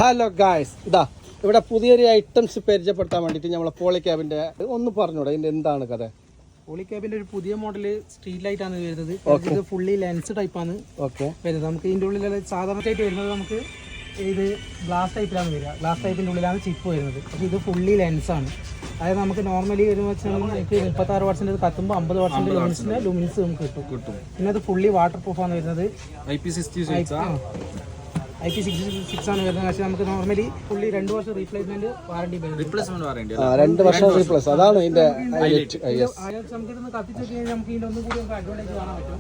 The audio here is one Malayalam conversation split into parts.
ഹലോ ഗായ്സ്, ഇതാ ഇവിടെ പുതിയൊരു ഐറ്റംസ് പരിചയപ്പെടുത്താൻ വേണ്ടിയിട്ട് നമ്മളെ പോളിക്യാബിന്റെ ഒന്ന് പറഞ്ഞൂടെ, ഇതിന്റെ എന്താണ് കഥ? പോളിക്യാബിന്റെ ഒരു പുതിയ മോഡല് സ്ട്രീറ്റ് ലൈറ്റ് ആണ് വരുന്നത്. ഇത് ഫുള്ളി ലെൻസ് ടൈപ്പ് ആണ് വരുന്നത്. നമുക്ക് ഇതിന്റെ ഉള്ളിൽ സാധാരണയായിട്ട് വരുന്നത് നമുക്ക് ഇത് ഗ്ലാസ് ടൈപ്പിലാണ് വരിക. ഗ്ലാസ് ടൈപ്പിന്റെ ഉള്ളിലാണ് ചിപ്പ് വരുന്നത്. പക്ഷേ ഇത് ഫുള്ളി ലെൻസ് ആണ്. അതായത് നമുക്ക് നോർമലി വരുമ്പോൾ വെച്ചാൽ നമുക്ക് 36 വാട്ട്സിന്റെ കത്തുമ്പോൾ 50 വാട്ട്സിന്റെ ലുമിൻസ് നമുക്ക് കിട്ടും. പിന്നെ അത് ഫുള്ളി വാട്ടർ പ്രൂഫ് ആണ് വരുന്നത്. IP66 ആണ് വരുന്നത്. പക്ഷേ നമുക്ക് നോർമലി ഫുള്ളി 2 വർഷം റീപ്ലേസ്മെന്റ് വാറണ്ടി വരുന്നത്. 2 വർഷം റീപ്ലേസ്, അതാണ് ഇതിന്റെ നമുക്കിതൊന്ന് കത്തിച്ച് നോക്കി കഴിഞ്ഞാൽ നമുക്ക് ഇതിന്റെ ഒന്നും കൂടി നമുക്ക് അഡ്വാൻറ്റേജ് കാണാൻ പറ്റും.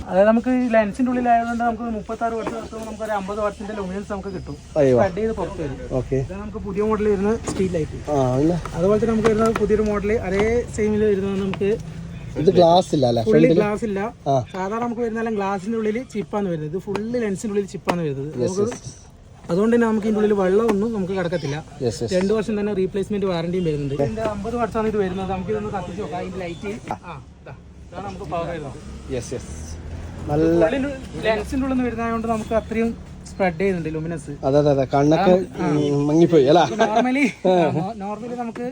അതായത് നമുക്ക് ഈ ലെൻസിന്റെ ഉള്ളിലായതുകൊണ്ട് നമുക്ക് 36 വാട്ട്സ് കിട്ടും. നമുക്ക് ഒരു 50 വാട്ട്സിന്റെ ലുമിനൻസ് നമുക്ക് കിട്ടും. സ്പ്രെഡ് ചെയ്ത് പുറത്ത് വരും. ഇതാണ് നമുക്ക് പുതിയ മോഡൽ വരുന്നത് സ്ട്രീറ്റ് ലൈറ്റ്. അതുപോലെ തന്നെ നമുക്ക് വരുന്നത് പുതിയൊരു മോഡൽ അതേ സെയിമിൽ വരുന്നത് നമുക്ക് ഇത് ഗ്ലാസ് ഇല്ല, ഫുള്ളി ഗ്ലാസ് ഇല്ല. സാധാരണ നമുക്ക് വരുന്ന ഗ്ലാസിന്റെ ഉള്ളിൽ ചിപ്പാണ് വരുന്നത്. ഇത് ഫുള്ളി ലെൻസിന്റെ ഉള്ളിൽ ചിപ്പാണ് വരുന്നത്. അതുകൊണ്ട് തന്നെ നമുക്ക് ഇതിന്റെ ഉള്ളിൽ വെള്ളമൊന്നും നമുക്ക് കിടക്കത്തില്ല. 2 വർഷം തന്നെ റീപ്ലേസ്മെന്റ് വാറണ്ടിയും വരുന്നുണ്ട്. ഇതിന്റെ 50 വാട്ട്സ് ആണ് ഇത് വരുന്നത്. നമുക്ക് ഇതൊന്ന് കത്തിച്ച് നോക്കാം. ഇതിന്റെ ലൈറ്റ് ഇതാണ് നമുക്ക് പവർ വരുന്നത്. നല്ല ലെൻസിന്റെ ഉള്ളിൽ നിന്ന് വരുന്നതുകൊണ്ട് നമുക്ക് അത്രയും സ്പ്രെഡ് ചെയ്യുന്നുണ്ട് ലുമിനസ്. അതെ, കണ്ണൊക്കെ മങ്ങിപ്പോയി അല്ല. നോർമലി നമുക്ക്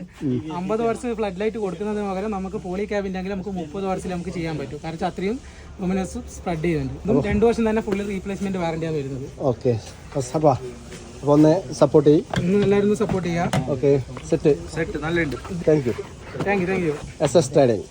50 വാട്ട്സ് ഫ്ലഡ് ലൈറ്റ് കൊടുക്കുന്നതിന് പകരം നമുക്ക് പോളി ക്യാബിന്റെ ആണെങ്കിൽ നമുക്ക് 30 വാട്ട്സിൽ നമുക്ക് ചെയ്യാൻ പറ്റും. കാരണം അത്രയും ലുമിനസ് സ്പ്രെഡ് ചെയ്യുന്നുണ്ട്. 2 വർഷം തന്നെ ഫുള്ളി റീപ്ലേസ്മെന്റ് വാറണ്ടിയാണ് വരുന്നത്. ഓക്കെ, അപ്പോൾ ഒന്ന് സപ്പോർട്ട് ചെയ്യും. എല്ലാവരും സപ്പോർട്ട് ചെയ്യാം. ഓക്കെ, സെറ്റ് നല്ലുണ്ട്. Thank you. Thank you. SS Trading.